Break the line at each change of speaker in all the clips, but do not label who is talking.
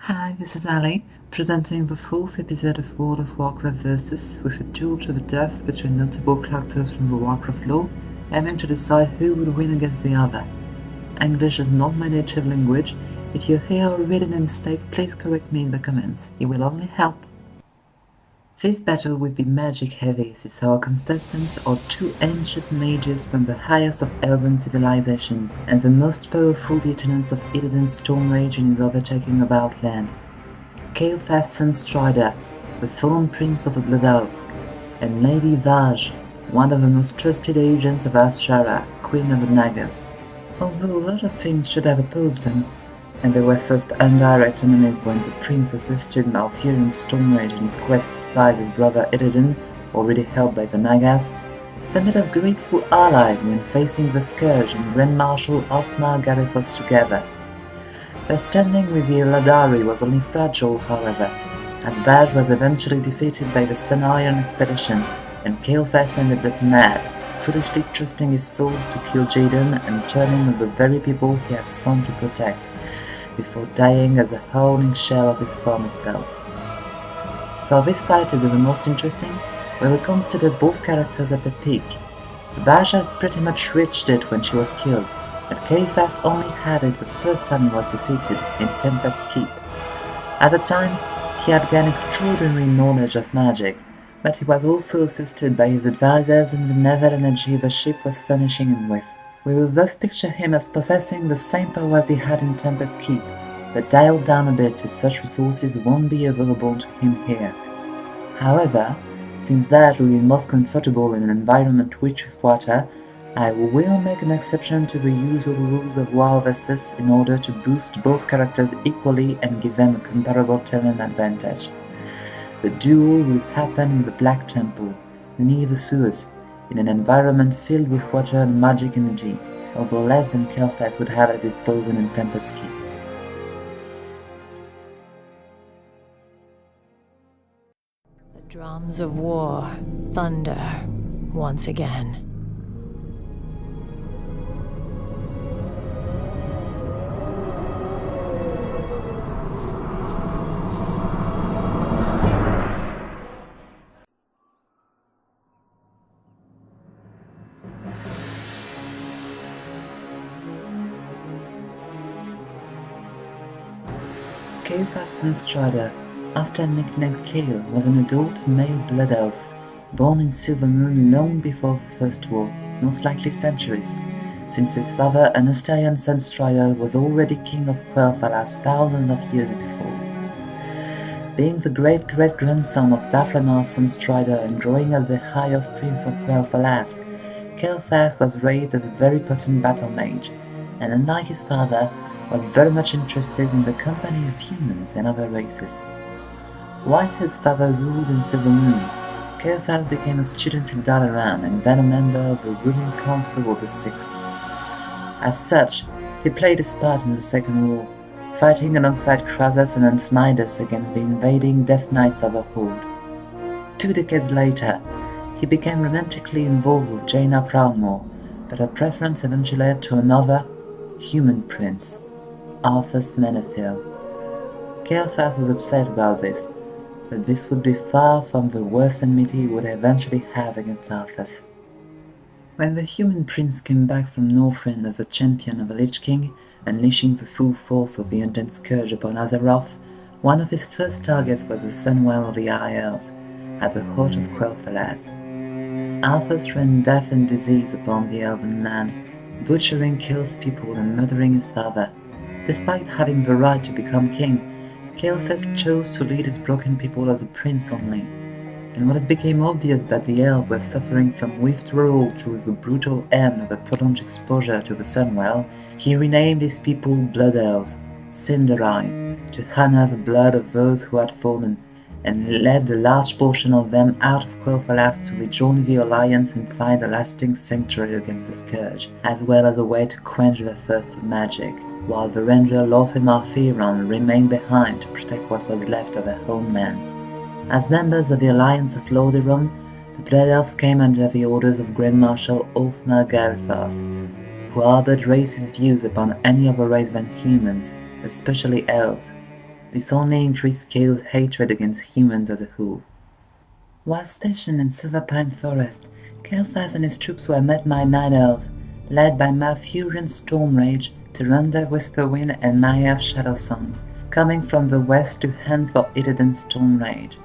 Hi, this is Ali, presenting the fourth episode of World of Warcraft Versus with a duel to the death between notable characters from the Warcraft lore, aiming to decide who would win against the other. English is not my native language. If you hear or read a mistake, please correct me in the comments. It will only help. This battle will be magic heavy, since our contestants are two ancient mages from the highest of elven civilizations, and the most powerful lieutenants of Illidan Stormrage in his overtaking of Outland. Kael'thas Sunstrider, the fallen prince of the Blood Elves, and Lady Vashj, one of the most trusted agents of Azshara, Queen of the Nagas. Although a lot of things should have opposed them, and they were first indirect enemies when the prince assisted Malfurion Stormrage in his quest to seize his brother Illidan, already held by the Nagas, they made us grateful allies when facing the Scourge and Grand Marshal Othmar Galifos together. Their standing with the Eladari was only fragile, however, as Vashj was eventually defeated by the Sun Iron expedition, and Kael'thas ended up mad, foolishly trusting his soul to kill Jaden and turning on the very people he had sworn to protect, before dying as a howling shell of his former self. For this fight to be the most interesting, we will consider both characters at their peak. Vashj had pretty much reached it when she was killed, but Kael'thas only had it the first time he was defeated in Tempest Keep. At the time, he had gained extraordinary knowledge of magic, but he was also assisted by his advisors in the naval energy the ship was furnishing him with. We will thus picture him as possessing the same powers he had in Tempest Keep, but dialed down a bit since such resources won't be available to him here. However, since Vashj will be most comfortable in an environment rich with water, I will make an exception to the usual rules of WoW Versus in order to boost both characters equally and give them a comparable terrain advantage. The duel will happen in the Black Temple, near the sewers, in an environment filled with water and magic energy, although less than Kael'thas would have at his disposal in Tempest Keep.
The drums of war thunder once again.
Kael'thas Sunstrider, often nicknamed Kael, was an adult male blood elf, born in Silvermoon long before the First War, most likely centuries, since his father Illidan Stormrage was already king of Quel'Thalas thousands of years before. Being the great-great-grandson of Daflamar Sunstrider and growing as the High Elf Prince of Quel'Thalas, Kael'thas was raised as a very potent battle mage, and unlike his father, was very much interested in the company of humans and other races. While his father ruled in Silvermoon, Kael'thas became a student in Dalaran and then a member of the ruling council of the Six. As such, he played his part in the Second War, fighting alongside Krasus and Antonidas against the invading Death Knights of the Horde. 2 decades later, he became romantically involved with Jaina Proudmoore, but her preference eventually led to another, human prince, Arthas Menethil. Kael'thas was upset about this, but this would be far from the worst enmity he would eventually have against Arthas. When the human prince came back from Northrend as the champion of the Lich King, unleashing the full force of the Undead Scourge upon Azeroth, one of his first targets was the Sunwell of the High Elves, at the heart of Quel'Thalas. Arthas rained death and disease upon the Elven land, butchering Kael's people and murdering his father. Despite having the right to become king, Kael'thas chose to lead his broken people as a prince only, and when it became obvious that the elves were suffering from withdrawal through the brutal end of the prolonged exposure to the Sunwell, he renamed his people Blood Elves, Cinderai, to honor the blood of those who had fallen, and led a large portion of them out of Quel'Thalas to rejoin the Alliance and find a lasting sanctuary against the Scourge, as well as a way to quench their thirst for magic, while the ranger Lor'themar Theron remained behind to protect what was left of their homeland. As members of the Alliance of Lordaeron, the Blood Elves came under the orders of Grand Marshal Othmar Galifos, who harbored racist views upon any other race than humans, especially elves. This only increased Kael's hatred against humans as a whole. While stationed in Silver Pine Forest, Kael'thas and his troops were met by Night Elves, led by Illidan Stormrage, Tyrande Whisperwind and Mayav Shadowsong, coming from the west to hunt for Illidan Stormrage.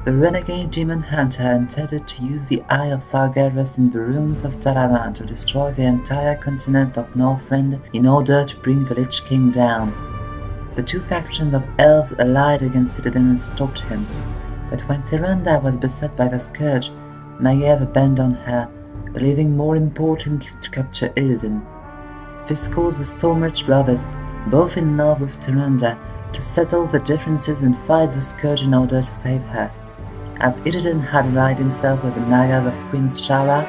The renegade demon hunter intended to use the Eye of Sargeras in the ruins of Dalaran to destroy the entire continent of Northrend in order to bring the Lich King down. The two factions of elves allied against Illidan and stopped him, but when Tyrande was beset by the Scourge, Maiev abandoned her, believing more important to capture Illidan. This caused the Stormrage brothers, both in love with Tyrande, to settle the differences and fight the Scourge in order to save her. As Illidan had allied himself with the Nagas of Queen Shara,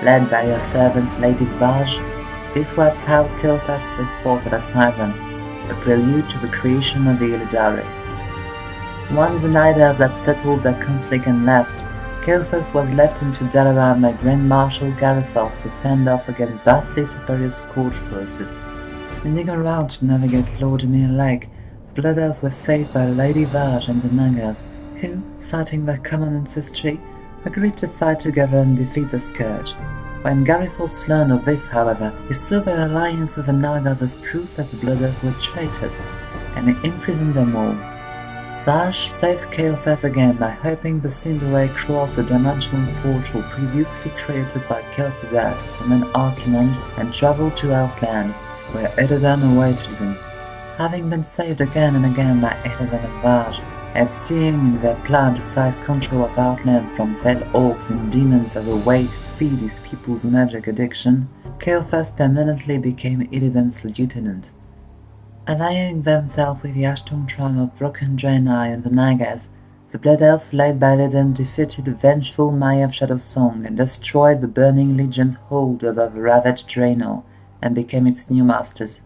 led by her servant Lady Vashj, this was how Kael'thas was fought at Asylum, a prelude to the creation of the Illidari. Once the Night Elves had settled their conflict and left, Kael'thas was left into Dalaran by Grand Marshal Garithos to fend off against vastly superior Scourge forces. Leading around to navigate Lord Emir Lake, the Blood Elves were saved by Lady Vashj and the Nagas, who, citing their common ancestry, agreed to fight together and defeat the Scourge. When Garithos learned of this, however, he saw their alliance with the Nagas as proof that the Blood Elves were traitors, and he imprisoned them all. Vashj saved Kael'thas again by helping the Cinderway cross the dimensional portal previously created by Kael'thas to summon Archimond and travel to Outland, where Illidan awaited them. Having been saved again and again by Illidan and Vashj, as seeing in their plan to seize control of Outland from fell orcs and demons as a way to feed his people's magic addiction, Kael'thas permanently became Illidan's lieutenant. Allying themselves with the Ashton tribe of Broken Draenei and the Nagas, the Blood Elves led by Illidan defeated the vengeful Mayav Shadowsong and destroyed the Burning Legion's hold over the ravaged Draenor, and became its new masters.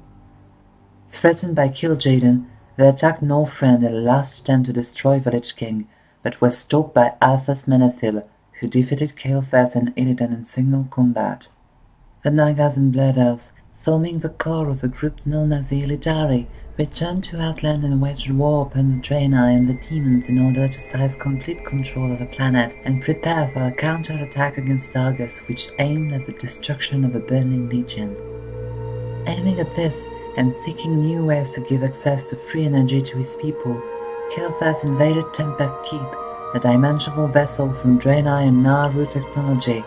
Threatened by Kil'jaeden, they attacked Northrend in a last attempt to destroy the Lich King, but were stopped by Arthas Menethil, who defeated Kael'thas and Illidan in single combat. The Nagas and Blood Elves, forming the core of a group known as the Illidari, returned to Outland and waged war upon the Draenei and the demons in order to seize complete control of the planet and prepare for a counter-attack against Argus, which aimed at the destruction of the Burning Legion. Aiming at this, and seeking new ways to give access to free energy to his people, Kael'thas invaded Tempest Keep, a dimensional vessel from Draenei and Naru technology,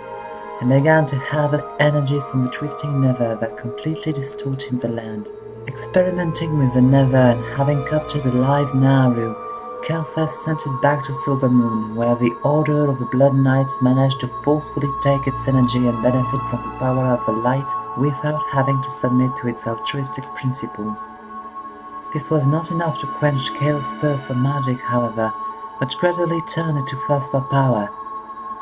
and began to harvest energies from the twisting Nether that completely distorted the land. Experimenting with the Nether and having captured a live Naru, Kael'thas sent it back to Silvermoon, where the Order of the Blood Knights managed to forcefully take its energy and benefit from the power of the light without having to submit to its altruistic principles. This was not enough to quench Kael's thirst for magic, however, which gradually turned it to thirst for power.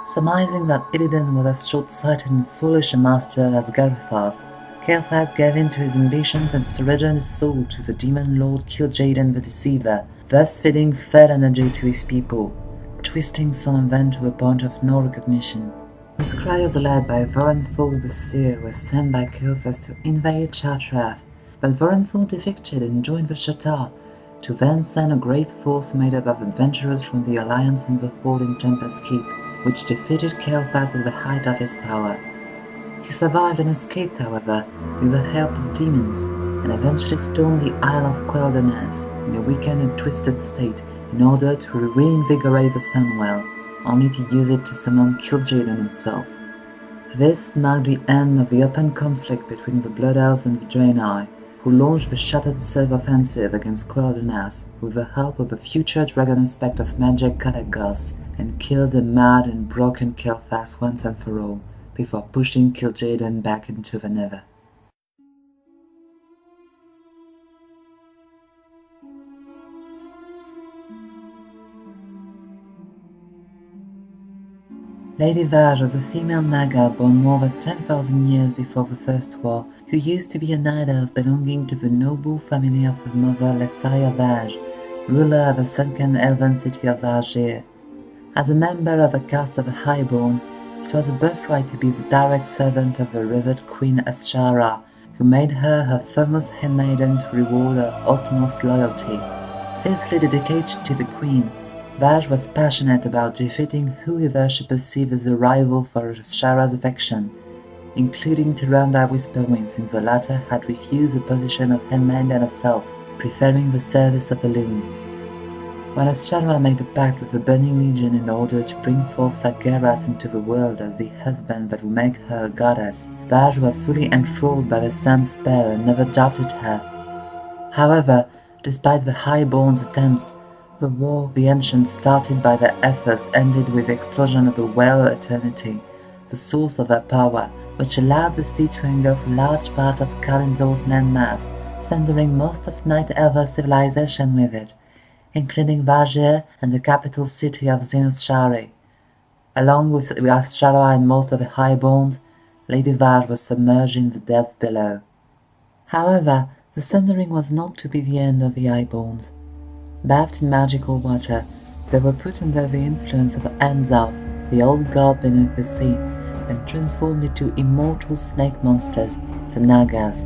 Surmising that Illidan was as short-sighted and foolish a master as Garithos, Kael'thas gave in to his ambitions and surrendered his soul to the demon lord Kil'jaeden the Deceiver, thus feeding fell energy to his people, twisting some of them to a point of no recognition. The Scryers led by Voranthal the Seer were sent by Kael'thas to invade Chartrath, but Voranthal defected and joined the Shatar, to then send a great force made up of adventurers from the Alliance and the Horde in Tempest Keep, which defeated Kael'thas at the height of his power. He survived and escaped, however, with the help of demons, and eventually stormed the Isle of Quel'Danas in a weakened and twisted state in order to reinvigorate the Sunwell, only to use it to summon Kil'jaeden himself. This marked the end of the open conflict between the Blood Elves and the Draenei, who launched the Shattered Self offensive against Quel'Danas with the help of the future dragon aspect of magic Kael'thas, and killed the mad and broken Kael'thas once and for all, before pushing Kil'jaeden back into the Nether. Lady Vashj was a female Naga born more than 10,000 years before the First War, who used to be a Night Elf belonging to the noble family of her mother Lesaya Vashj, ruler of the sunken elven city of Vashj. As a member of the caste of the Highborne, it was a birthright to be the direct servant of the revered Queen Ashara, who made her her foremost handmaiden to reward her utmost loyalty. Fiercely dedicated to the Queen, Vashj was passionate about defeating whoever she perceived as a rival for Shara's affection, including Tyrande Whisperwind, since the latter had refused the position of handmaiden herself, preferring the service of a loon. When Shara made a pact with the Burning Legion in order to bring forth Sargeras into the world as the husband that would make her a goddess, Vashj was fully enthralled by the same spell and never doubted her. However, despite the Highborne's attempts, the war the Ancients started by their efforts ended with the explosion of the Well Eternity, the source of their power, which allowed the sea to engulf a large part of Kael'thas landmass, sundering most of Night Elver civilization with it, including Vashj and the capital city of Zinasshari. Along with Ashara and most of the Highborne, Lady Vashj was submerged in the depths below. However, the sundering was not to be the end of the Highborne. Bathed in magical water, they were put under the influence of Anzalf, the old god beneath the sea, and transformed into immortal snake monsters, the Nagas.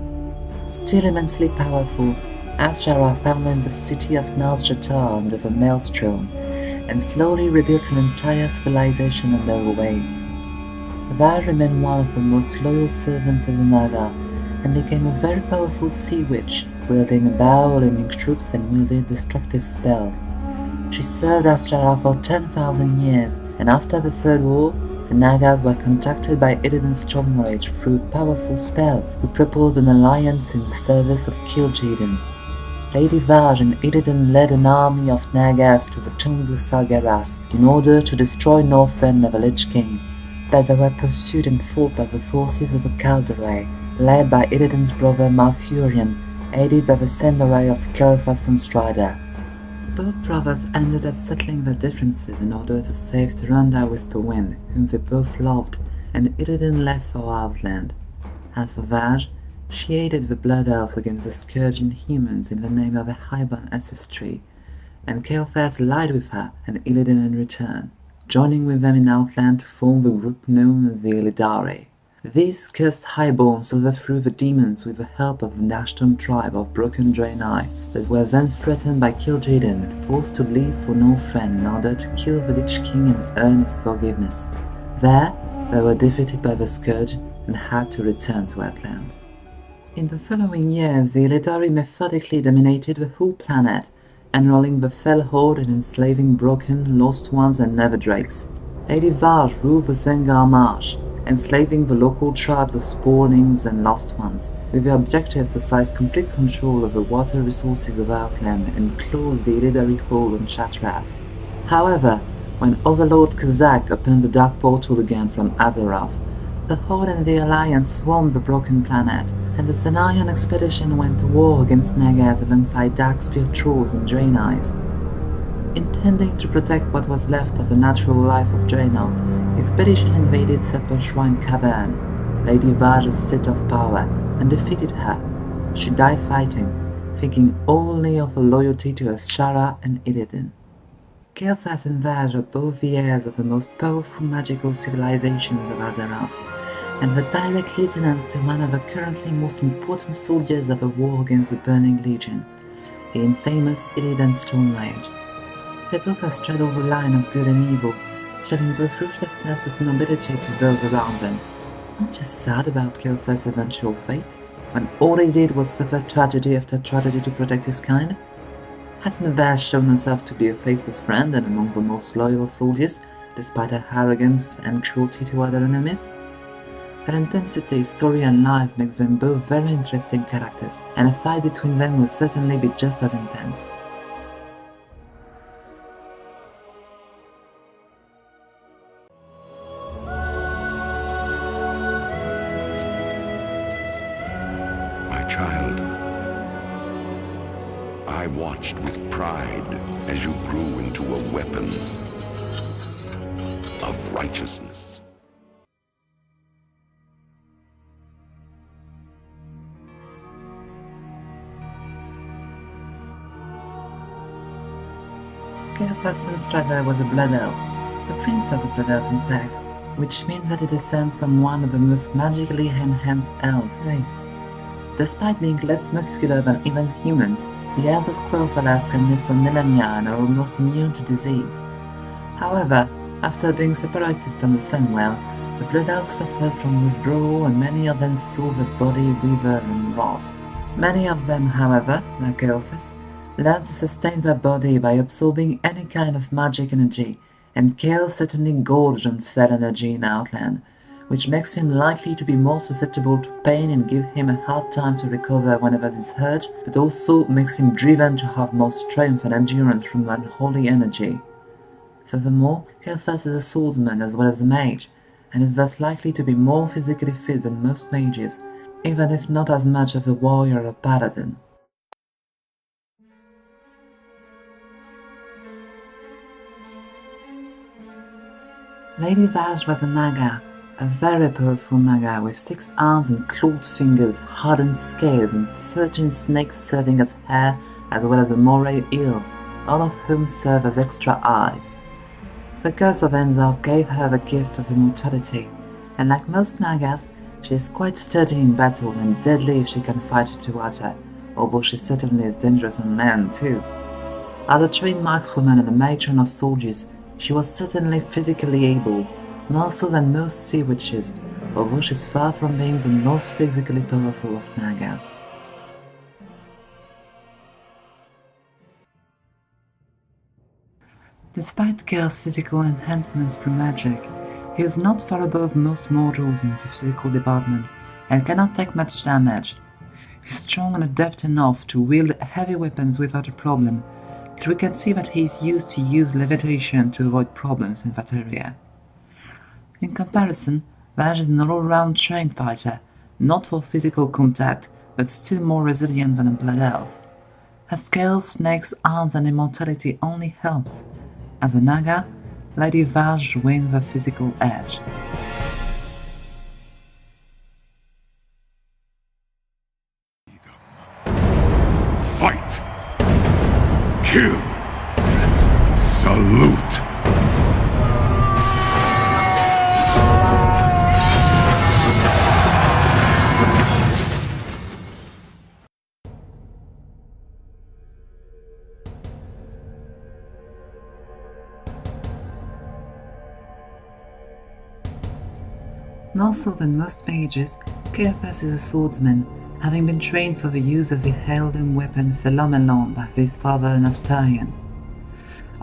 Still immensely powerful, Ashara founded the city of Nar-Shaddaa under the Maelstrom, and slowly rebuilt an entire civilization under the waves. Vashj remained one of the most loyal servants of the Naga, and became a very powerful sea witch, wielding a bow, leading troops, and wielding destructive spells. She served Ashara for 10,000 years, and after the Third War, the Nagas were contacted by Illidan Stormrage through a powerful spell, who proposed an alliance in the service of Kil'jaeden. Lady Vashj and Illidan led an army of Nagas to the tomb of Sargeras in order to destroy Northrend of the Lich King, but they were pursued and fought by the forces of the Calderae, led by Illidan's brother Malfurion, aided by the Sendere of Kael'thas Sunstrider. Both brothers ended up settling their differences in order to save Tyrande Whisperwind, whom they both loved, and Illidan left for Outland. As for Vashj, she aided the Blood Elves against the scourging humans in the name of a Highborne ancestry, and Kael'thas allied with her and Illidan in return, joining with them in Outland to form the group known as the Illidari. These cursed Highbornes overthrew the demons with the help of the Nashton tribe of Broken Draenei, that were then threatened by Kil'jaeden and forced to leave for Northrend in order to kill the Lich King and earn his forgiveness. There, they were defeated by the Scourge and had to return to Outland. In the following years, the Illidari methodically dominated the whole planet, enrolling the Fell Horde and enslaving Broken, Lost Ones and Neverdrakes. Lady Vashj ruled the Zengar Marsh, enslaving the local tribes of Spawnings and Lost Ones, with the objective to seize complete control of the water resources of Outland and close the Illidari hold on Shattrath. However, when Overlord Kazak opened the Dark Portal again from Azeroth, the Horde and the Alliance swarmed the broken planet, and the Cenarion expedition went to war against Nagas alongside Darkspear Trolls and Draenei. Intending to protect what was left of the natural life of Draenor, the expedition invaded Sepulchre Shrine Cavern, Lady Vashj's seat of power, and defeated her. She died fighting, thinking only of her loyalty to Ashara and Illidan. Kael'thas and Vashj are both the heirs of the most powerful magical civilizations of Azeroth, and the direct lieutenants to one of the currently most important soldiers of the war against the Burning Legion, the infamous Illidan Stormrage. They both have straddled the line of good and evil, showing both ruthlessness and nobility to those around them. Not just sad about Kael'thas' eventual fate, when all he did was suffer tragedy after tragedy to protect his kind? Hasn't Vashj shown herself to be a faithful friend and among the most loyal soldiers, despite her arrogance and cruelty to other enemies? Her intensity, story and lies makes them both very interesting characters, and a fight between them will certainly be just as intense.
My child, I watched with pride as you grew into a weapon of righteousness.
Kael'thas Sunstrider was a Blood Elf, the prince of the Blood Elves in fact, which means that he descends from one of the most magically enhanced elves race. Despite being less muscular than even humans, The elves of Kael'thas can live for millennia and are almost immune to disease. However, after being separated from the Sunwell, the Blood Elves suffered from withdrawal and many of them saw their body wither and rot. Many of them, however, like Kael'thas, learned to sustain their body by absorbing any kind of magic energy, and Kael certainly gorged on fel energy in Outland, which makes him likely to be more susceptible to pain and give him a hard time to recover whenever he's hurt, but also makes him driven to have more strength and endurance from unholy energy. Furthermore, Kael'thas is a swordsman as well as a mage, and is thus likely to be more physically fit than most mages, even if not as much as a warrior or paladin. Lady Vashj was a Naga, a very powerful Naga with 6 arms and clawed fingers, hardened scales, and 13 snakes serving as hair, as well as a moray eel, all of whom serve as extra eyes. The curse of Enzar gave her the gift of immortality, and like most Nagas, she is quite sturdy in battle and deadly if she can fight to water, although she certainly is dangerous on land too. As a trained markswoman and a matron of soldiers, she was certainly physically able, more so than most sea witches, although she's far from being the most physically powerful of Nagas. Despite Kael's physical enhancements through magic, he is not far above most mortals in the physical department and cannot take much damage. He's strong and adept enough to wield heavy weapons without a problem, but we can see that he is used to use levitation to avoid problems in that area. In comparison, Vashj is an all-round trained fighter, not for physical contact, but still more resilient than a Blood Elf. Her scales, snakes, arms and immortality only helps. As a Naga, Lady Vashj wins the physical edge.
Fight! Kill! Salute!
More so than most mages, Kael'thas is a swordsman, having been trained for the use of the heirloom weapon felo'melorn by his father an Astarian.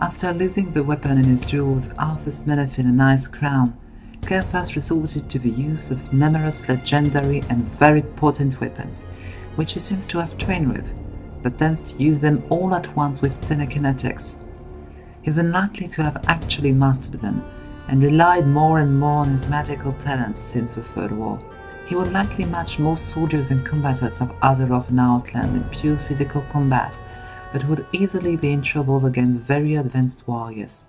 After losing the weapon in his duel with Arthas Menethil and Ice Crown, Kael'thas resorted to the use of numerous legendary and very potent weapons, which he seems to have trained with, but tends to use them all at once with telekinetics. He is unlikely to have actually mastered them, and relied more and more on his magical talents since the Third War. He would likely match most soldiers and combatants of Azeroth and Outland in pure physical combat, but would easily be in trouble against very advanced warriors.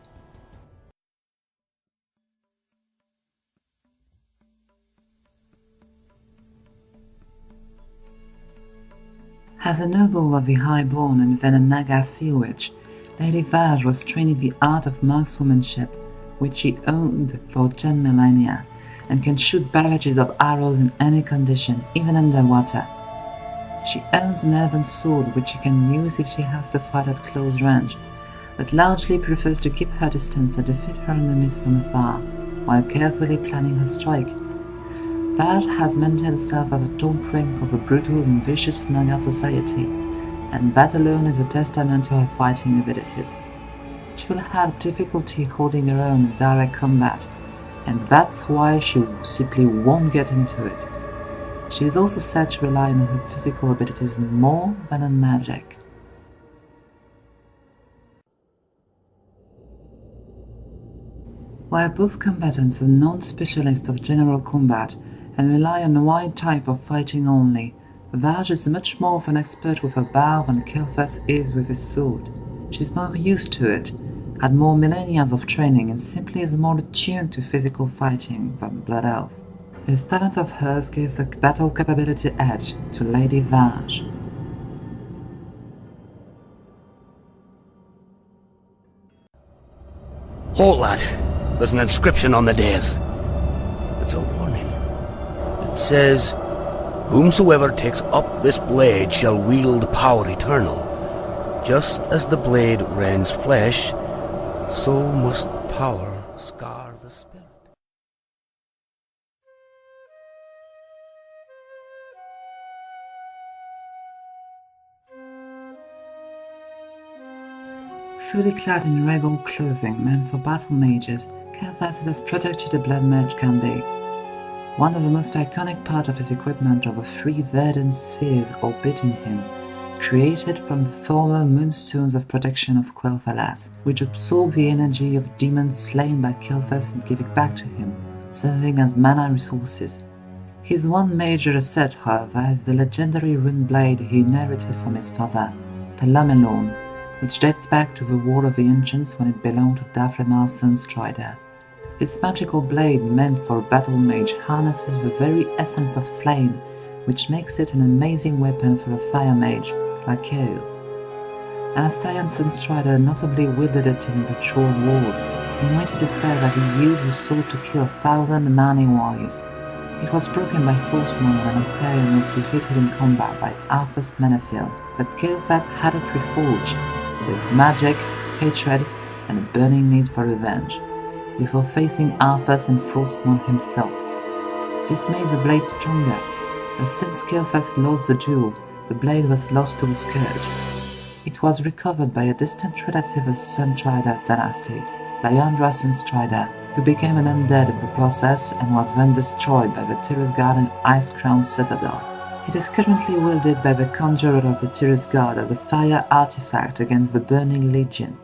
As a noble of the Highborne and then a Naga sea witch, Lady Vashj was trained in the art of markswomanship, which she owned for 10 millennia, and can shoot barrages of arrows in any condition, even underwater. She owns an elven sword which she can use if she has to fight at close range, but largely prefers to keep her distance and defeat her enemies from afar, while carefully planning her strike. Vashj has maintained herself at the top rank of a brutal and vicious Naga society, and that alone is a testament to her fighting abilities. She will have difficulty holding her own in direct combat, and that's why she simply won't get into it. She is also said to rely on her physical abilities more than on magic. While both combatants are non-specialists of general combat and rely on a wide type of fighting only, Vashj is much more of an expert with her bow than Kael'thas is with his sword. She's more used to it, had more millennia of training, and simply is more attuned to physical fighting than the Blood Elf. This talent of hers gives a battle capability edge to Lady Vashj.
Halt, lad. There's an inscription on the dais. It's a warning. It says, "Whomsoever takes up this blade shall wield power eternal, Just as the blade rends flesh, so must power scar the spirit.
Fully clad in regal clothing meant for battle mages, Kael'thas is as protected a blood mage can be. One of the most iconic parts of his equipment are the 3 verdant spheres orbiting him, created from the former moonstones of protection of Kael'thas, which absorb the energy of demons slain by Kael'thas and give it back to him, serving as mana resources. His one major asset, however, is the legendary rune blade he inherited from his father, felo'melorn, which dates back to the War of the Ancients when it belonged to Kael'thas Sunstrider. This magical blade, meant for a battle mage, harnesses the very essence of flame, which makes it an amazing weapon for a fire mage, like Kael. Illidan Stormrage notably wielded it in the Troll Wars, in which it is said that he used the sword to kill 1,000 mining warriors. It was broken by Forsworn when Illidan was defeated in combat by Arthur's Menethil, but Kael'thas had it reforged, with magic, hatred, and a burning need for revenge, before facing Arthas and Forsworn himself. This made the blade stronger, but since Kael'thas lost the duel, the blade was lost to the Scourge. It was recovered by a distant relative of Sunstrider dynasty, Levacher Sunstrider, who became an undead in the process and was then destroyed by the Terrace-Garden Ice-Crown Citadel. It is currently wielded by the Conjurer of the Terrace-Guard as a fire artifact against the Burning Legion.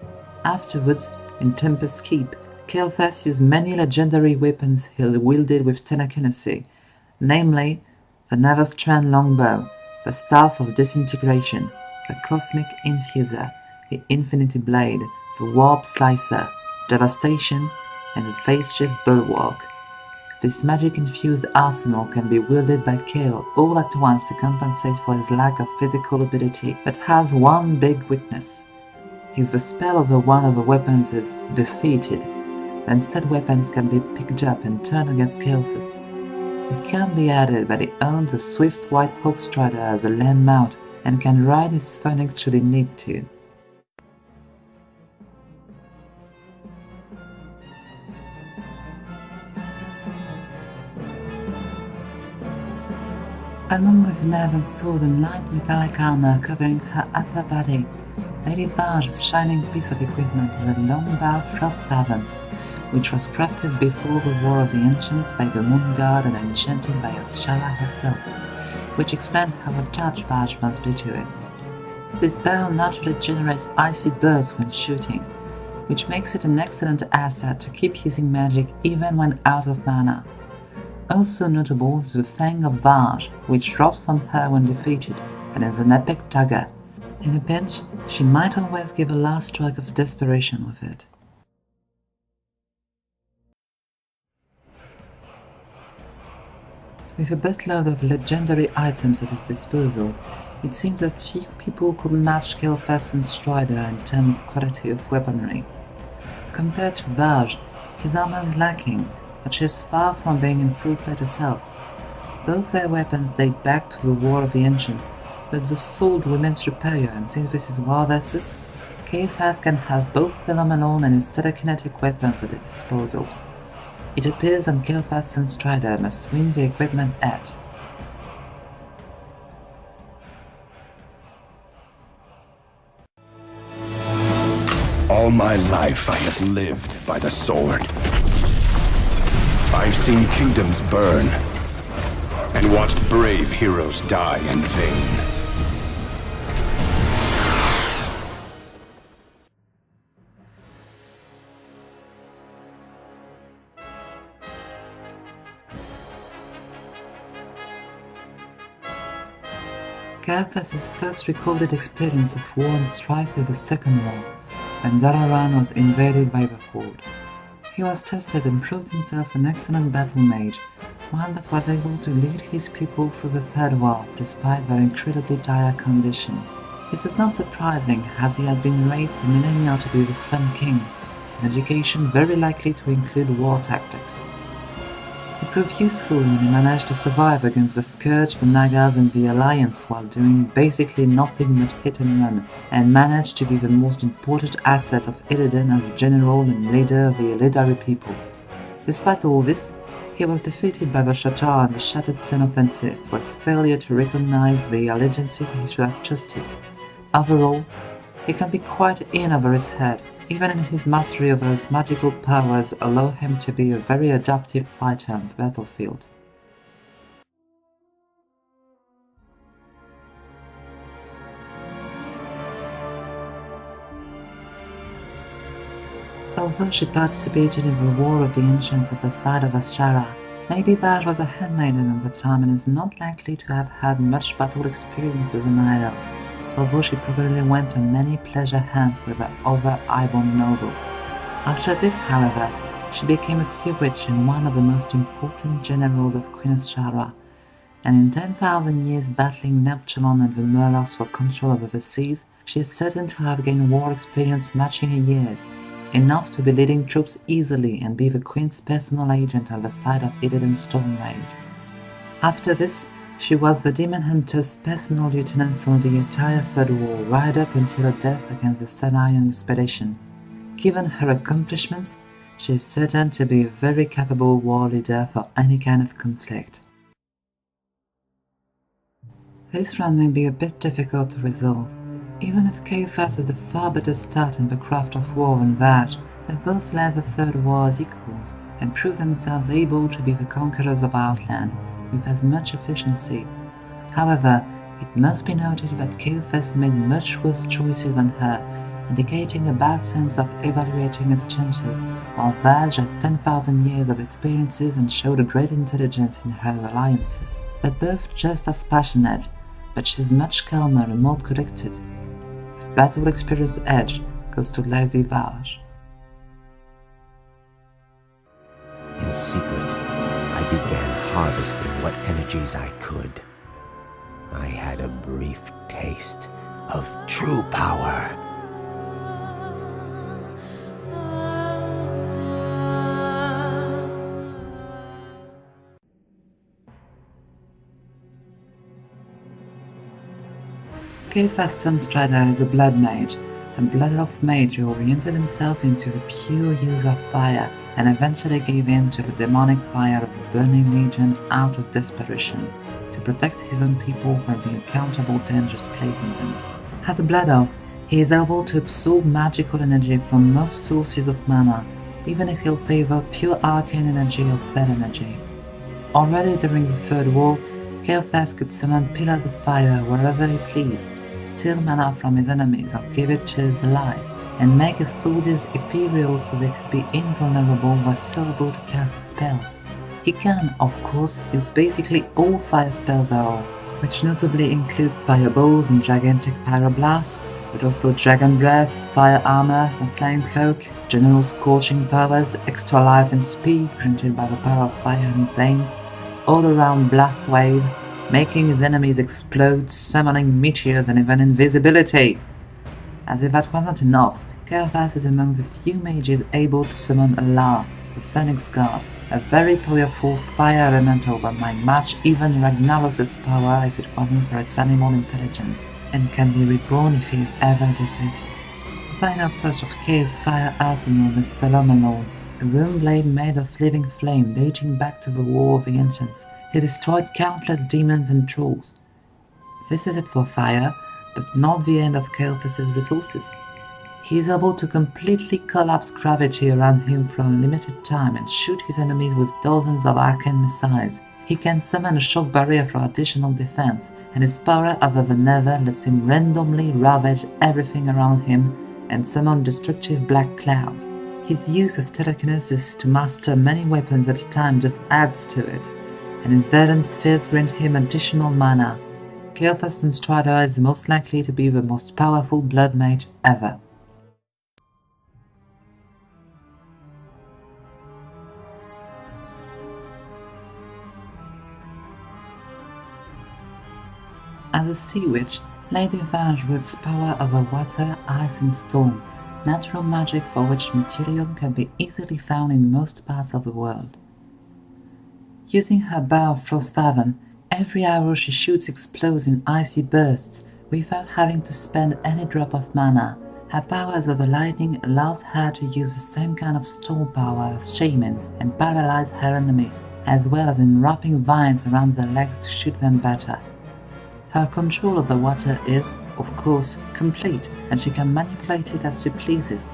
Afterwards, in Tempest's Keep, Kael'thas used many legendary weapons he wielded with telekinesis, namely the Neverstrand Longbow, the Staff of Disintegration, the Cosmic Infuser, the Infinity Blade, the Warp Slicer, Devastation, and the Phase Shift Bulwark. This magic-infused arsenal can be wielded by Kael all at once to compensate for his lack of physical ability, but has one big weakness. If the spell of one of the weapons is defeated, then said weapons can be picked up and turned against Kael'thas. It can be added that he owns a swift white hawkstrider as a land mount and can ride his phoenix should he need to. Along with an elven sword and light metallic armor covering her upper body, Lady Vashj's shining piece of equipment is a long-bow frostfathom, which was crafted before the War of the Ancients by the Moon God and enchanted by Shala herself, which explains how attached Vashj must be to it. This bow naturally generates icy bursts when shooting, which makes it an excellent asset to keep using magic even when out of mana. Also notable is the Fang of Vashj, which drops from her when defeated, and is an epic dagger. In a pinch, she might always give a last strike of desperation with it. With a buttload of legendary items at his disposal, it seems that few people could match Kael'thas Sunstrider in terms of quality of weaponry. Compared to Vashj, his armor is lacking, but she is far from being in full plate herself. Both their weapons date back to the War of the Ancients, but the sword remains superior, and since this is War Versus, Kael'thas can have both felo'melorn and his telekinetic weapons at his disposal. It appears that Kael'thas Sunstrider must win the equipment edge.
All my life I have lived by the sword. I've seen kingdoms burn, and watched brave heroes die in vain.
Kael'thas' first recorded experience of war and strife with the Second War, when Dalaran was invaded by the Horde. He was tested and proved himself an excellent battle mage, one that was able to lead his people through the Third War despite their incredibly dire condition. This is not surprising, as he had been raised for millennia to be the Sun King, an education very likely to include war tactics. He proved useful when he managed to survive against the Scourge, the Nagas and the Alliance while doing basically nothing but hit and run, and managed to be the most important asset of Illidan as general and leader of the Illidari people. Despite all this, he was defeated by the Shatar and the Shattered Sun offensive for his failure to recognize the allegiance he should have trusted. Overall, he can be quite in over his head, even in his mastery over his magical powers allow him to be a very adaptive fighter on the battlefield. Although she participated in the War of the Ancients at the side of Ashara, Lady Vashj was a handmaiden at the time and is not likely to have had much battle experience as a night elf, although she probably went on many pleasure hunts with the other Highborne nobles. After this, however, she became a sea witch and one of the most important generals of Queen Ashara, and in 10,000 years battling Neptulon and the Murlocs for control over the seas, she is certain to have gained war experience matching her years, enough to be leading troops easily and be the Queen's personal agent on the side of Illidan Stormrage. After this, she was the Demon Hunter's personal lieutenant from the entire Third War right up until her death against the Sanayan expedition. Given her accomplishments, she is certain to be a very capable war leader for any kind of conflict. This run may be a bit difficult to resolve. Even if Kael'thas has a far better start in the craft of war than Vashj, they both led the Third War as equals and proved themselves able to be the conquerors of Outland with as much efficiency. However, it must be noted that Kael'thas made much worse choices than her, indicating a bad sense of evaluating his chances, while Vashj has 10,000 years of experiences and showed a great intelligence in her alliances. They're both just as passionate, but she's much calmer and more collected. The battle experience edge goes to Lady Vashj.
In secret, I began harvesting what energies I could. I had a brief taste of true power.
Kael'thas Sunstrider is a blood mage, a blood elf mage who oriented himself into the pure use of fire and eventually gave in to the demonic fire of the Burning Legion out of desperation, to protect his own people from the uncountable dangers plaguing them. As a blood elf, he is able to absorb magical energy from most sources of mana, even if he'll favor pure arcane energy or fell energy. Already during the Third War, Kael'thas could summon pillars of fire wherever he pleased, steal mana from his enemies or give it to his allies, and make his soldiers ethereal so they could be invulnerable while still able to cast spells. He can, of course, use basically all fire spells at all, which notably include fireballs and gigantic pyroblasts, but also dragon breath, fire armor, and flame cloak, general scorching powers, extra life and speed granted by the power of fire in his veins, all-around blast wave, making his enemies explode, summoning meteors and even invisibility. As if that wasn't enough, Kael'thas is among the few mages able to summon Aurore, the Phoenix God, a very powerful fire elemental that might match even Ragnaros' power if it wasn't for its animal intelligence, and can be reborn if he is ever defeated. The final touch of Kael's fire arsenal is felo'melorn, a rune blade made of living flame dating back to the War of the Ancients. He destroyed countless demons and trolls. This is it for fire, but not the end of Kael'thas' resources. He is able to completely collapse gravity around him for a limited time and shoot his enemies with dozens of arcane missiles. He can summon a shock barrier for additional defense, and his power other than ever lets him randomly ravage everything around him and summon destructive black clouds. His use of telekinesis to master many weapons at a time just adds to it, and his verdant spheres grant him additional mana. Kael'thas Sunstrider is most likely to be the most powerful blood mage ever. As a sea witch, Lady Vashj wields power over water, ice and storm, natural magic for which material can be easily found in most parts of the world. Using her bow of Frosthaven, every arrow she shoots explodes in icy bursts without having to spend any drop of mana. Her powers of the lightning allows her to use the same kind of storm power as shamans and paralyze her enemies, as well as in wrapping vines around their legs to shoot them better. Her control of the water is, of course, complete, and she can manipulate it as she pleases,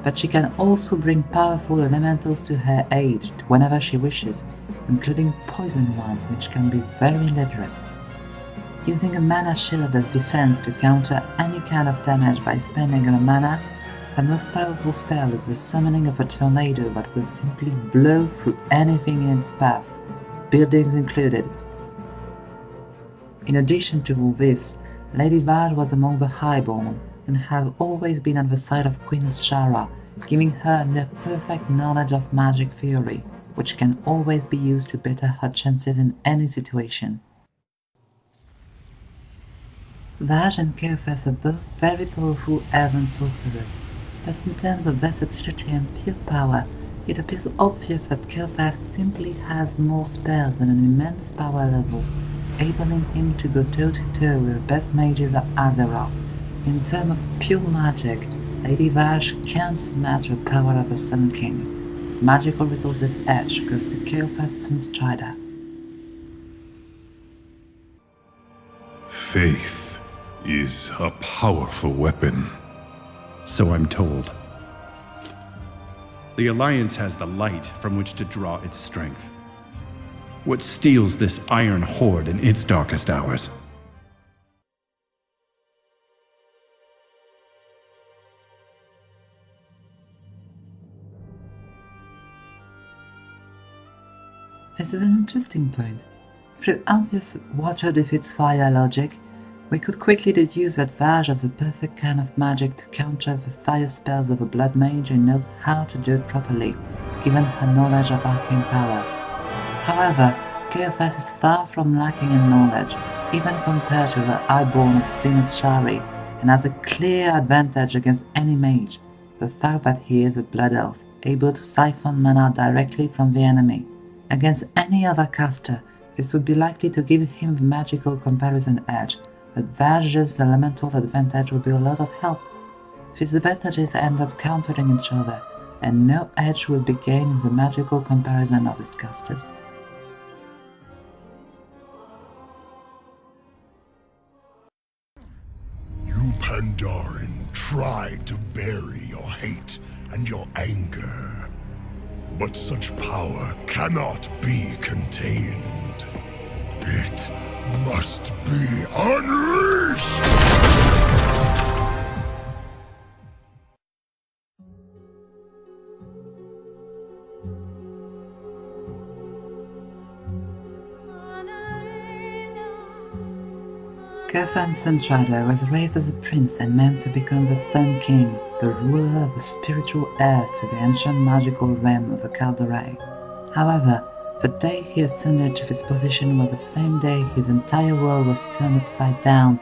but she can also bring powerful elementals to her aid whenever she wishes, including poison ones, which can be very dangerous. Using a mana shield as defense to counter any kind of damage by spending her mana, her most powerful spell is the summoning of a tornado that will simply blow through anything in its path, buildings included. In addition to all this, Lady Vashj was among the Highborne and has always been on the side of Queen Azshara, giving her near perfect knowledge of magic theory, which can always be used to better her chances in any situation. Vashj and Kael'thas are both very powerful elven sorcerers, but in terms of versatility and pure power, it appears obvious that Kael'thas simply has more spells and an immense power level, enabling him to go toe-to-toe with the best mages of Azeroth. In terms of pure magic, Lady Vashj can't match the power of the Sun King. The magical resources edge goes to Kael'thas Sunstrider.
Faith is a powerful weapon.
So I'm told. The Alliance has the light from which to draw its strength. What steels this iron horde in its darkest hours?
This is an interesting point. Through obvious water defeats fire logic, we could quickly deduce that Vashj has the perfect kind of magic to counter the fire spells of a blood mage and knows how to do it properly, given her knowledge of arcane power. However, Kael'thas is far from lacking in knowledge, even compared to the Highborne of Zenith's Shari, and has a clear advantage against any mage, the fact that he is a blood elf, able to siphon mana directly from the enemy. Against any other caster, this would be likely to give him the magical comparison edge, but Vashj's elemental advantage will be a lot of help. These advantages end up countering each other, and no edge will be gained in the magical comparison of these casters.
You Pandaren tried to bury your hate and your anger, but such power cannot be contained. It must be unleashed!
Kael'thas Sunstrider was raised as a prince and meant to become the Sun King, the ruler of the spiritual heirs to the ancient magical realm of the Aurore. However, the day he ascended to this position was the same day his entire world was turned upside down,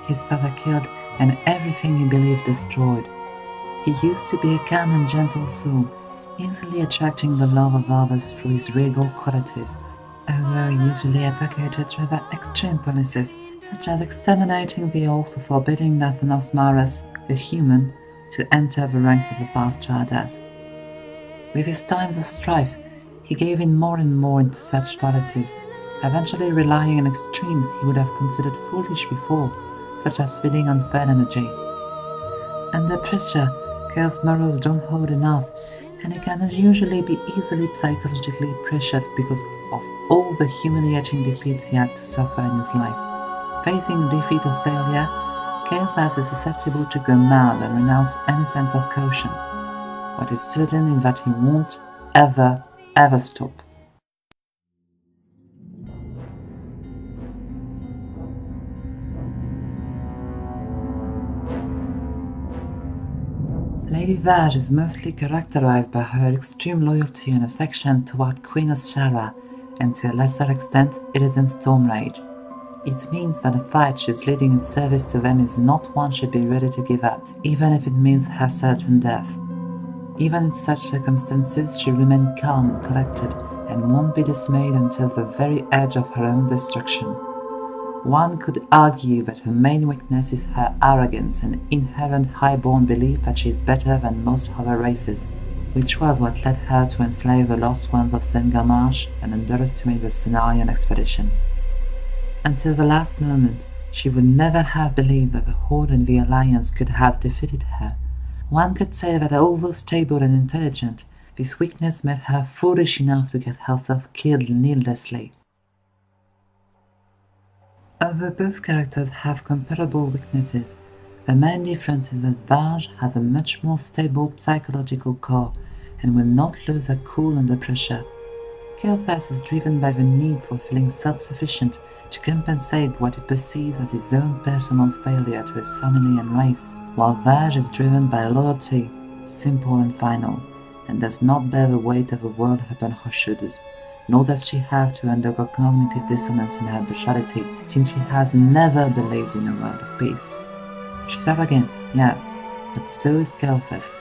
his father killed, and everything he believed destroyed. He used to be a kind and gentle soul, easily attracting the love of others through his regal qualities, although he usually advocated rather extreme policies, such as exterminating the elves or forbidding Nathanos Maras, a human, to enter the ranks of the Bastards. With his times of strife, he gave in more and more into such policies, eventually relying on extremes he would have considered foolish before, such as feeding on fed energy. Under pressure, Chaos morals don't hold enough, and he can usually be easily psychologically pressured because of all the humiliating defeats he had to suffer in his life. Facing defeat or failure, Kael'thas is susceptible to go mad and renounce any sense of caution. What is certain is that he won't ever stop. Lady Vashj is mostly characterized by her extreme loyalty and affection toward Queen Azshara, and to a lesser extent, Illidan Stormrage. It means that a fight she's leading in service to them is not one she'd be ready to give up, even if it means her certain death. Even in such circumstances, she remained calm and collected, and won't be dismayed until the very edge of her own destruction. One could argue that her main weakness is her arrogance and inherent highborne belief that she is better than most other races, which was what led her to enslave the lost ones of Sengarmarsh and underestimate the Cenarian expedition. Until the last moment, she would never have believed that the Horde and the Alliance could have defeated her. One could say that although stable and intelligent, this weakness made her foolish enough to get herself killed needlessly. Although both characters have comparable weaknesses, the main difference is that Vashj has a much more stable psychological core and will not lose her cool under pressure. Kael'thas is driven by the need for feeling self-sufficient to compensate what he perceives as his own personal failure to his family and race, while Vashj is driven by loyalty, simple and final, and does not bear the weight of the world upon her shoulders, nor does she have to undergo cognitive dissonance in her brutality, since she has never believed in a world of peace. She's arrogant, yes, but so is Kael'thas.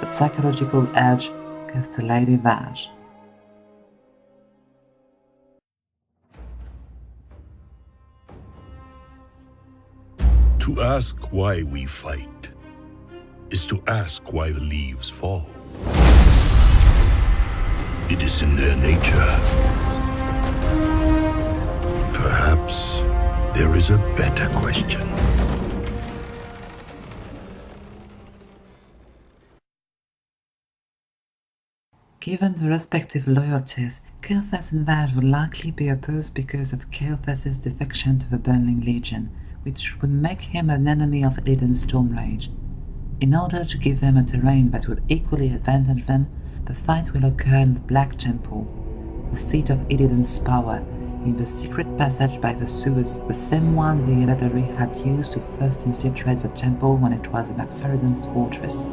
The psychological edge goes to Lady Vashj.
To ask why we fight is to ask why the leaves fall. It is in their nature. Perhaps there is a better question.
Given the respective loyalties, Kael'thas and Vashj would likely be opposed because of Kael'thas' defection to the Burning Legion, which would make him an enemy of Illidan Stormrage. In order to give them a terrain that would equally advantage them, the fight will occur in the Black Temple, the seat of Illidan's power, in the secret passage by the sewers, the same one the Eladari had used to first infiltrate the temple when it was Macfaridan's fortress.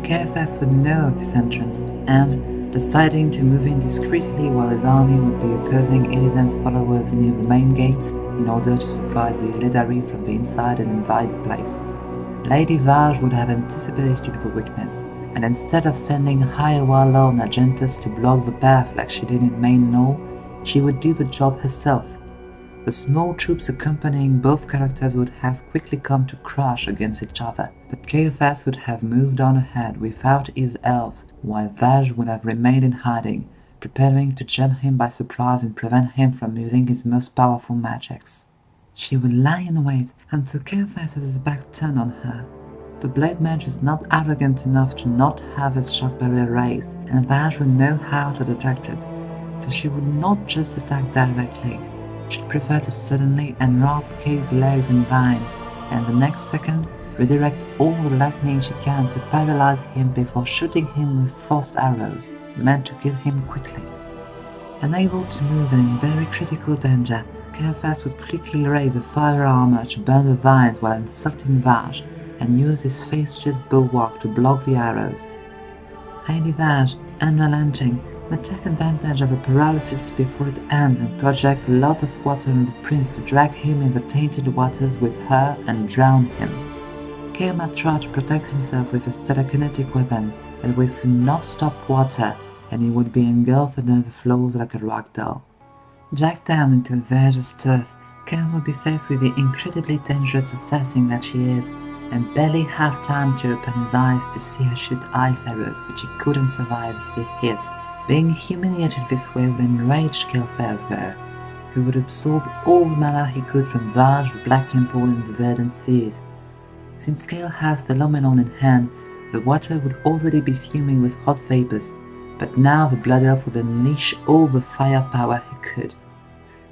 Kael'thas would know of this entrance, and, deciding to move in discreetly while his army would be opposing Illidan's followers near the main gates in order to surprise the Eladari from the inside and invade the place. Lady Vashj would have anticipated the weakness, and instead of sending Highborne Argentus to block the path like she did in Main Knoll, she would do the job herself. The small troops accompanying both characters would have quickly come to crash against each other, but Kael'thas would have moved on ahead without his elves, while Vashj would have remained in hiding, preparing to jump him by surprise and prevent him from using his most powerful magics. She would lie in wait until Kael'thas has his back turned on her. The Blade Mage is not arrogant enough to not have its shock barrier raised, and Vashj would know how to detect it, so she would not just attack directly. She'd prefer to suddenly unwrap Kael's legs and bind, and the next second redirect all the lightning she can to paralyze him before shooting him with frost arrows, meant to kill him quickly. Unable to move and in very critical danger, Kael'thas would quickly raise a fire armor to burn the vines while insulting Vashj, and use his face-shield bulwark to block the arrows. Lady Vashj, unrelenting, would take advantage of the paralysis before it ends and project a lot of water on the prince to drag him in the tainted waters with her and drown him. Kael might try to protect himself with his telekinetic weapons, but will soon not stop water, and he would be engulfed under the flows like a rock doll. Dragged down into Vashj's turf, Kael would be faced with the incredibly dangerous assassin that she is, and barely have time to open his eyes to see her shoot ice arrows which he couldn't survive if he hit. Being humiliated this way would enrage Kael'thas though, who would absorb all the mana he could from Vashj, the Black Temple and the Verdant Spheres. Since Kael has felo'melorn in hand, the water would already be fuming with hot vapors, but now the Blood Elf would unleash all the firepower he could.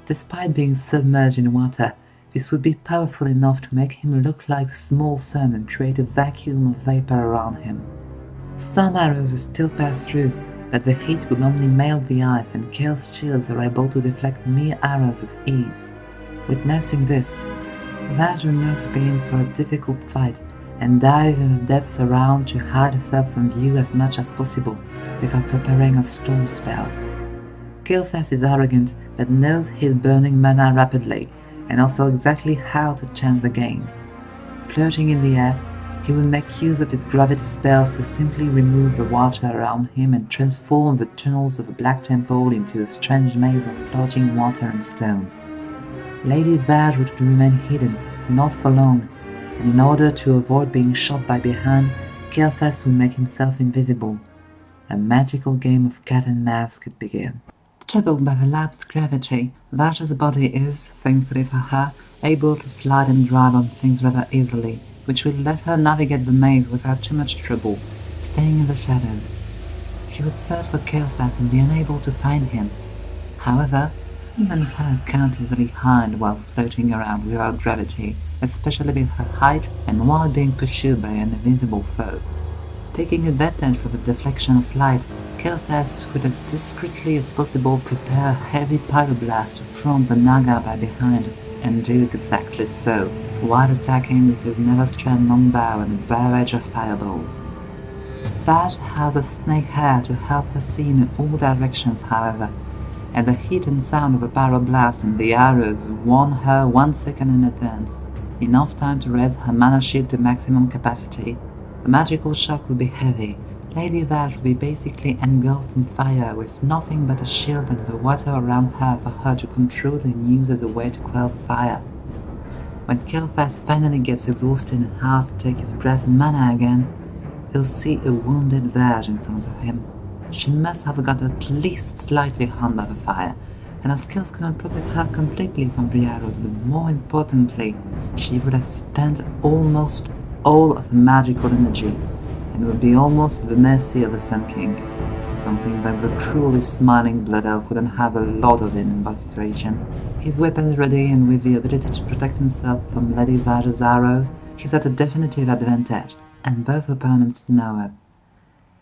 Despite being submerged in water, this would be powerful enough to make him look like a small sun and create a vacuum of vapor around him. Some arrows would still pass through, but the heat would only melt the ice, and Kael's shields are able to deflect mere arrows with ease. Witnessing this, Vashj would know to be in for a difficult fight, and dive in the depths around to hide herself from view as much as possible, before preparing her storm spells. Kael'thas is arrogant, but knows he's burning mana rapidly, and also exactly how to change the game. Floating in the air, he would make use of his gravity spells to simply remove the water around him and transform the tunnels of the Black Temple into a strange maze of floating water and stone. Lady Vashj would remain hidden, not for long, and in order to avoid being shot by behind, Kael'thas would make himself invisible. A magical game of cat and mouse could begin. Troubled by the lapsed gravity, Vashj's body is, thankfully for her, able to slide and drive on things rather easily, which will let her navigate the maze without too much trouble, staying in the shadows. She would search for Kael'thas and be unable to find him. However, even her can't easily hide while floating around without gravity, especially with her height and while being pursued by an invisible foe. Taking advantage of the deflection of light, Kael'thas would as discreetly as possible prepare a heavy pyroblast to front the Naga by behind, and do exactly so, while attacking with his never-strand longbow and a barrage of fireballs. Vashj has a snake hair to help her see in all directions, however, and the heat and sound of a pyroblast and the arrows would warn her 1 second in advance, enough time to raise her mana shield to maximum capacity. The magical shock would be heavy. Lady Vashj would be basically engulfed in fire with nothing but a shield and the water around her for her to control and use as a way to quell the fire. When Kael'thas finally gets exhausted and has to take his breath and mana again, he'll see a wounded Vashj in front of him. She must have got at least slightly harmed by the fire, and her skills couldn't protect her completely from the arrows, but more importantly, she would have spent almost all of the magical energy, and would be almost at the mercy of the Sun King, something that the cruelly smiling Blood Elf wouldn't have a lot of in that situation. His weapons ready and with the ability to protect himself from Lady Vashj's arrows, he's at a definitive advantage, and both opponents know it.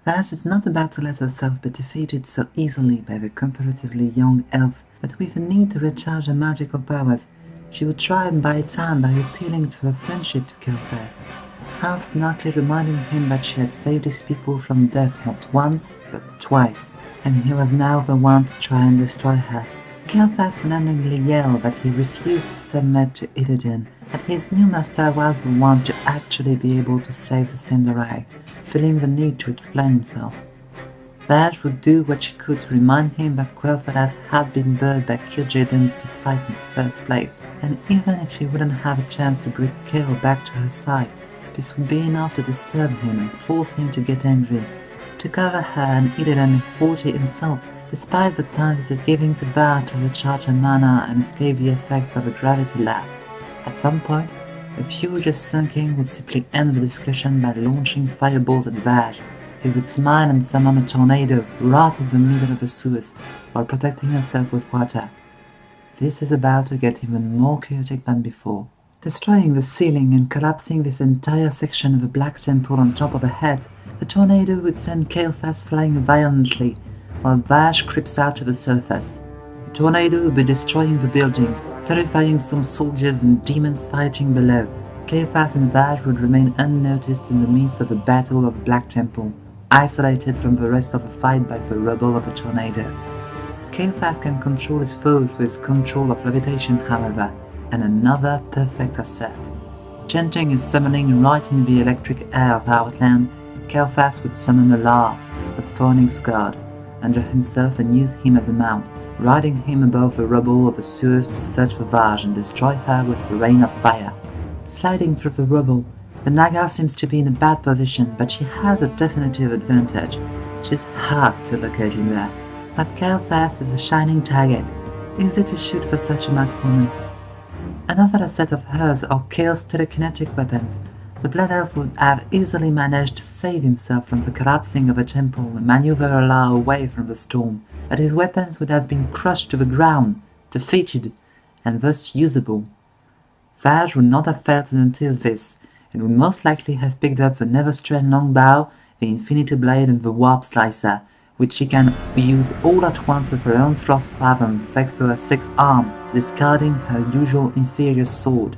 Vashj is not about to let herself be defeated so easily by the comparatively young elf, but with a need to recharge her magical powers, she would try and buy time by appealing to her friendship to Kael'thas, snarkily reminding him that she had saved his people from death not once, but twice, and he was now the one to try and destroy her. Kael'thas randomly yelled that he refused to submit to Illidan, that his new master was the one to actually be able to save the Cinderai, feeling the need to explain himself. Vashj would do what she could to remind him that Kael'thas had been burned by Kil'jaeden's deceit in the first place, and even if she wouldn't have a chance to bring Kael back to her side, this would be enough to disturb him and force him to get angry, to cover her and Illidan with haughty insults, despite the time this is giving to Vashj to recharge her mana and escape the effects of a gravity lapse. At some point, the furious Sun King would simply end the discussion by launching fireballs at Vashj. He would smile and summon a tornado right in the middle of the sewers, while protecting herself with water. This is about to get even more chaotic than before. Destroying the ceiling and collapsing this entire section of the Black Temple on top of her head, the tornado would send Kael'thas flying violently, while Vashj creeps out to the surface. The tornado would be destroying the building, terrifying some soldiers and demons fighting below. Kael'thas and Vashj would remain unnoticed in the midst of the Battle of the Black Temple, isolated from the rest of the fight by the rubble of the tornado. Kael'thas can control his foes with his control of levitation, however, and another perfect asset. Chanting and summoning right in the electric air of Outland, Kael'thas would summon Aurore, the Phoenix god, under himself and use him as a mount, riding him above the rubble of the sewers to search for Vashj and destroy her with a rain of fire. Sliding through the rubble, the Naga seems to be in a bad position, but she has a definitive advantage. She's hard to locate in there, but Kael'thas is a shining target, easy to shoot for such a markswoman. Another asset of hers are Kael's telekinetic weapons. The Blood Elf would have easily managed to save himself from the collapsing of a temple and maneuver Aurore away from the storm, but his weapons would have been crushed to the ground, defeated, and thus usable. Vashj would not have failed to notice this, and would most likely have picked up the never-strand longbow, the Infinity Blade and the Warp Slicer, which she can use all at once with her own Frost Fathom thanks to her 6 arms, discarding her usual inferior sword.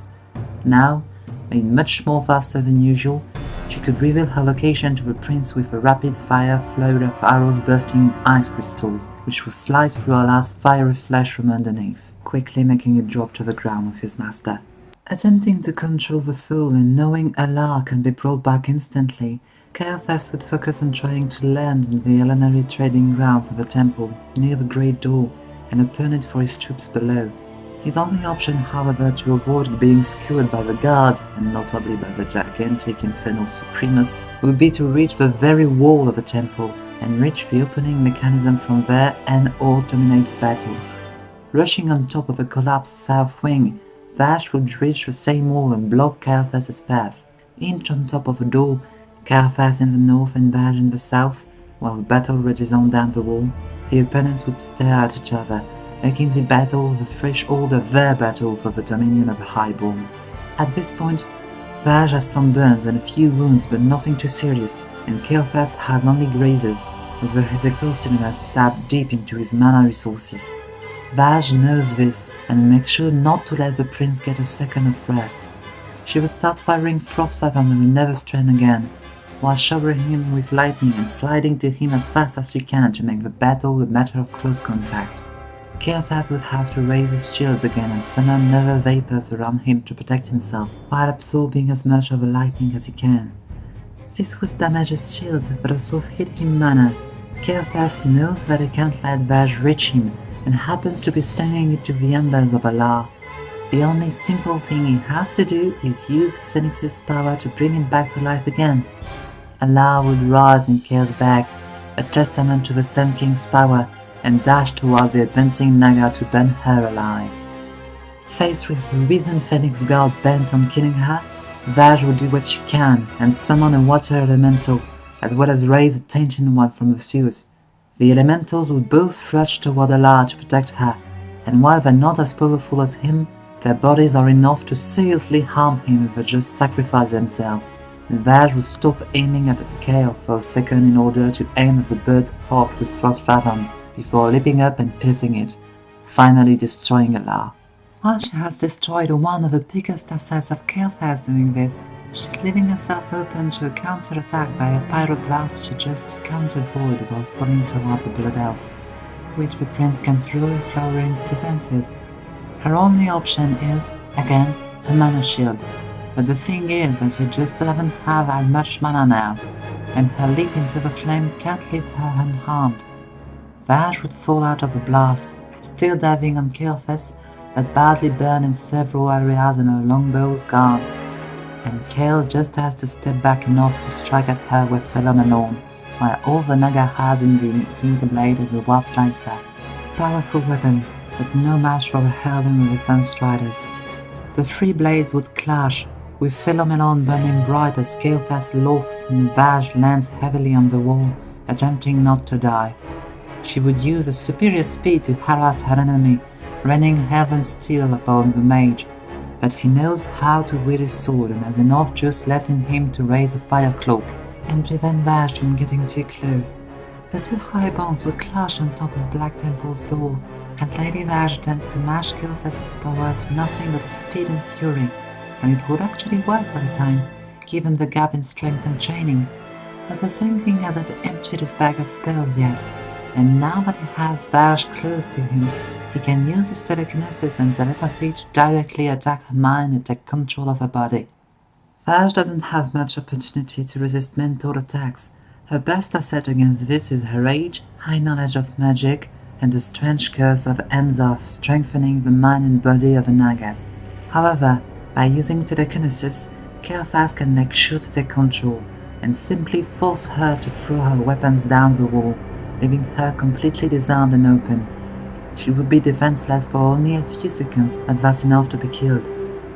Now, being much more faster than usual, she could reveal her location to the prince with a rapid-fire flurry of arrows bursting in ice crystals, which would slice through Aurore's fiery flesh from underneath, quickly making it drop to the ground with his master. Attempting to control the fool and knowing Allah can be brought back instantly, Kael'thas would focus on trying to land in the culinary trading grounds of the temple, near the Great Door, and open it for his troops below. His only option, however, to avoid being skewered by the guards, and notably by the gigantic Infernal Supremus, would be to reach the very wall of the temple, and reach the opening mechanism from there and/or dominate the battle. Rushing on top of the collapsed south wing, Vashj would reach the same wall and block Kael'thas' path. Inch on top of the door, Kael'thas in the north and Vashj in the south, while the battle rages on down the wall, the opponents would stare at each other, making the battle the threshold of their battle for the dominion of Highborne. At this point, Vashj has some burns and a few wounds, but nothing too serious, and Kael'thas has only grazes, although his exhaustion has stabbed deep into his mana resources. Vashj knows this and makes sure not to let the prince get a second of rest. She will start firing frost fathom with another strand again, while showering him with lightning and sliding to him as fast as she can to make the battle a matter of close contact. Kael'thas would have to raise his shields again and summon nether vapors around him to protect himself, while absorbing as much of the lightning as he can. This would damage his shields, but also hit him mana. Kael'thas knows that he can't let Vashj reach him, and happens to be standing into the embers of Allah. The only simple thing he has to do is use Phoenix's power to bring him back to life again. Allah would rise in Kael's back, a testament to the Sun King's power, and dash toward the advancing Naga to burn her alive. Faced with the risen Phoenix guard bent on killing her, Vashj would do what she can and summon a water elemental, as well as raise a tainted one from the sewers. The elementals would both rush toward Allah to protect her, and while they're not as powerful as him, their bodies are enough to seriously harm him if they just sacrifice themselves, and Vashj would stop aiming at Kael for a second in order to aim at the bird's heart with Frost Fathom, before leaping up and piercing it, finally destroying Allah. While she has destroyed one of the biggest assets of Kael'thas doing this, she's leaving herself open to a counter-attack by a pyroblast she just can't avoid while falling toward the Blood Elf, which the prince can throw if lowering his defenses. Her only option is, again, a mana shield, but the thing is that she just doesn't have as much mana now, and her leap into the flame can't leave her unharmed. Vashj would fall out of the blast, still diving on Kael'thas, but badly burned in several areas and her longbow's gone, and Kael just has to step back enough to strike at her with felo'melorn, while all the Naga has in the Infinite Blade and the Warp Slicer. Powerful weapons, but no match for the heirloom of the Sunstriders. The three blades would clash, with felo'melorn burning bright as Kael'thas loafs and Vashj lands heavily on the wall, attempting not to die. She would use a superior speed to harass her enemy, raining heaven steel upon the mage, but he knows how to wield his sword and has enough juice left in him to raise a fire cloak and prevent Vashj from getting too close. The two Highbornes would clash on top of Black Temple's door, as Lady Vashj attempts to match Kael'thas' power with nothing but speed and fury, and it would actually work for the time, given the gap in strength and training, but the same thing hasn't emptied his bag of spells yet, and now that he has Vashj close to him, he can use his telekinesis and telepathy to directly attack her mind and take control of her body. Vashj doesn't have much opportunity to resist mental attacks. Her best asset against this is her age, high knowledge of magic, and the strange curse of Enzoth strengthening the mind and body of the Nagas. However, by using telekinesis, Kael'thas can make sure to take control, and simply force her to throw her weapons down the wall, leaving her completely disarmed and open. She would be defenseless for only a few seconds, and that's enough to be killed.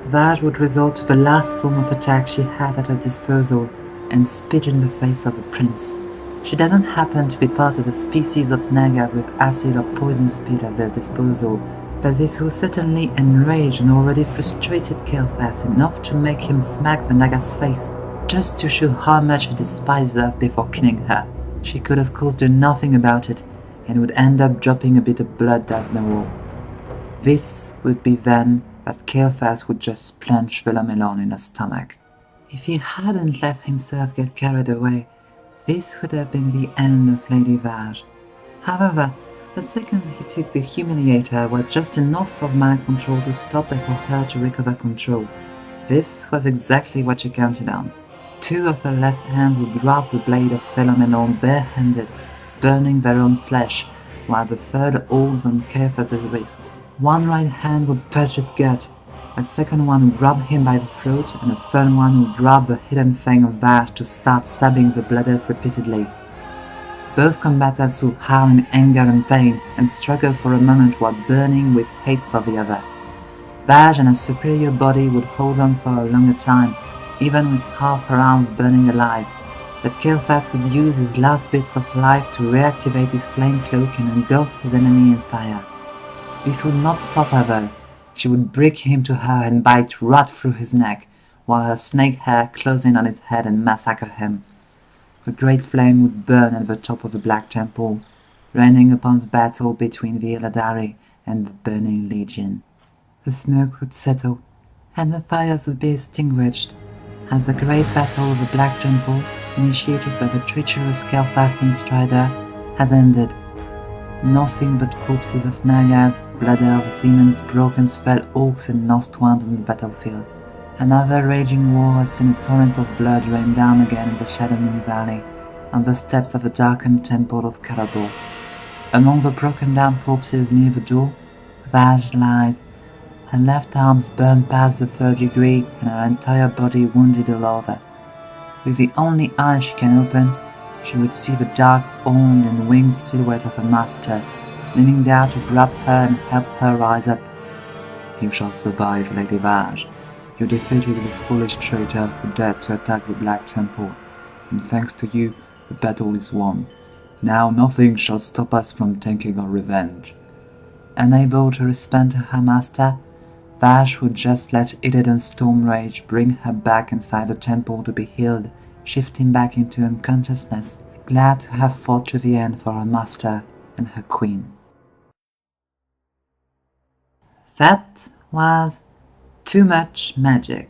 Vashj would resort to the last form of attack she has at her disposal, and spit in the face of the prince. She doesn't happen to be part of a species of Nagas with acid or poison spit at their disposal, but this will certainly enrage an already frustrated Kael'thas enough to make him smack the Naga's face, just to show how much he despised her before killing her. She could of course do nothing about it, and would end up dropping a bit of blood down the wall. This would be then that Kael'thas would just plunge felo'melorn in her stomach. If he hadn't let himself get carried away, this would have been the end of Lady Vashj. However, The seconds he took to humiliate her were just enough of mind control to stop and for her to recover control. This was exactly what she counted on. 2 of her left hands would grasp the blade of felo'melorn barehanded, burning their own flesh, while the third holds on Kael'thas' wrist. One right hand would purge his gut, a second one would grab him by the throat, and a third one would grab the hidden fang of Vashj to start stabbing the blood elf repeatedly. Both combatants would howl in anger and pain, and struggle for a moment while burning with hate for the other. Vashj and her superior body would hold on for a longer time, even with half her arms burning alive, but Kael'thas would use his last bits of life to reactivate his flame cloak and engulf his enemy in fire. This would not stop her though. She would break him to her and bite right through his neck, while her snake hair closed in on his head and massacre him. The great flame would burn at the top of the Black Temple, raining upon the battle between the Eladari and the Burning Legion. The smoke would settle, and the fires would be extinguished, as the great battle of the Black Temple, initiated by the treacherous Kael'thas Sunstrider, has ended. Nothing but corpses of Nagas, blood elves, demons, broken spell orcs and lost ones on the battlefield. Another raging war has seen a torrent of blood rain down again in the Shadow Moon Valley, on the steps of the darkened temple of Kael'thas. Among the broken down corpses near the door, Vashj lies, her left arms burned past the 3rd degree and her entire body wounded all over. With the only eye she can open, she would see the dark, horned and winged silhouette of her master, leaning down to grab her and help her rise up. "You shall survive, Lady Vashj. You defeated this foolish traitor who dared to attack the Black Temple, and thanks to you, the battle is won. Now nothing shall stop us from taking our revenge." Unable to respond to her master, Vashj would just let Illidan Stormrage bring her back inside the temple to be healed, shifting back into unconsciousness, glad to have fought to the end for her master and her queen. That was too much magic.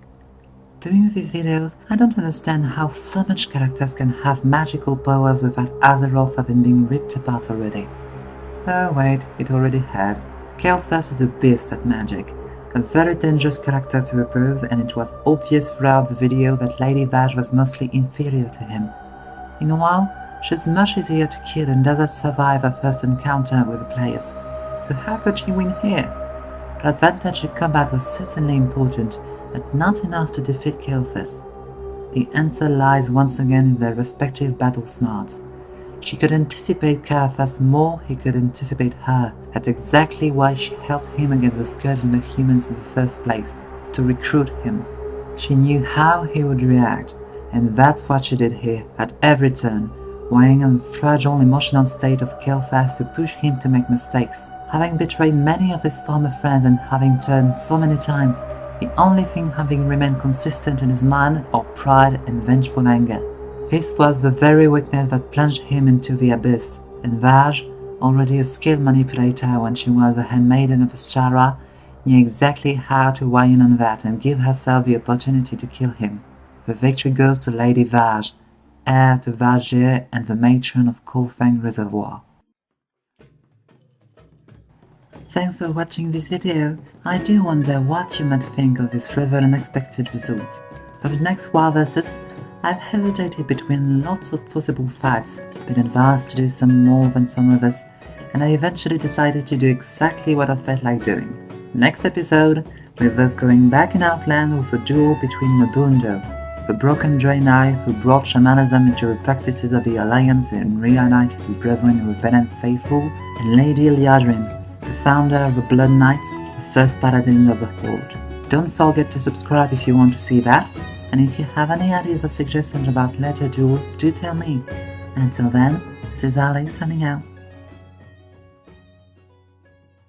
Doing these videos, I don't understand how so much characters can have magical powers without Azeroth having been ripped apart already. Oh wait, it already has. Kael'thas is a beast at magic, a very dangerous character to oppose, and it was obvious throughout the video that Lady Vashj was mostly inferior to him. In WoW, she's much easier to kill and doesn't survive her first encounter with the players, so how could she win here? Her advantage in combat was certainly important, but not enough to defeat Kael'thas. The answer lies once again in their respective battle smarts. She could anticipate Kael'thas more he could anticipate her. That's exactly why she helped him against the Scourge and the humans in the first place, to recruit him. She knew how he would react, and that's what she did here, at every turn, weighing on the fragile emotional state of Kael'thas to push him to make mistakes. Having betrayed many of his former friends and having turned so many times, the only thing having remained consistent in his mind are pride and vengeful anger. This was the very weakness that plunged him into the abyss, and Vashj, already a skilled manipulator when she was the handmaiden of Shara, knew exactly how to weigh in on that and give herself the opportunity to kill him. The victory goes to Lady Vashj, heir to Vashj and the matron of Coldfang Reservoir. Thanks for watching this video. I do wonder what you might think of this rather unexpected result. For the next WoW versus, I've hesitated between lots of possible fights, been advised to do some more than some others, and I eventually decided to do exactly what I felt like doing. Next episode, with us going back in Outland with a duel between Nabundo, the broken Draenei who brought shamanism into the practices of the Alliance and reunited his brethren who were Venant's faithful, and Lady Liadrin, the founder of the Blood Knights, the first paladin of the Horde. Don't forget to subscribe if you want to see that, and if you have any ideas or suggestions about later duels, do tell me. Until then, this is Ali signing out.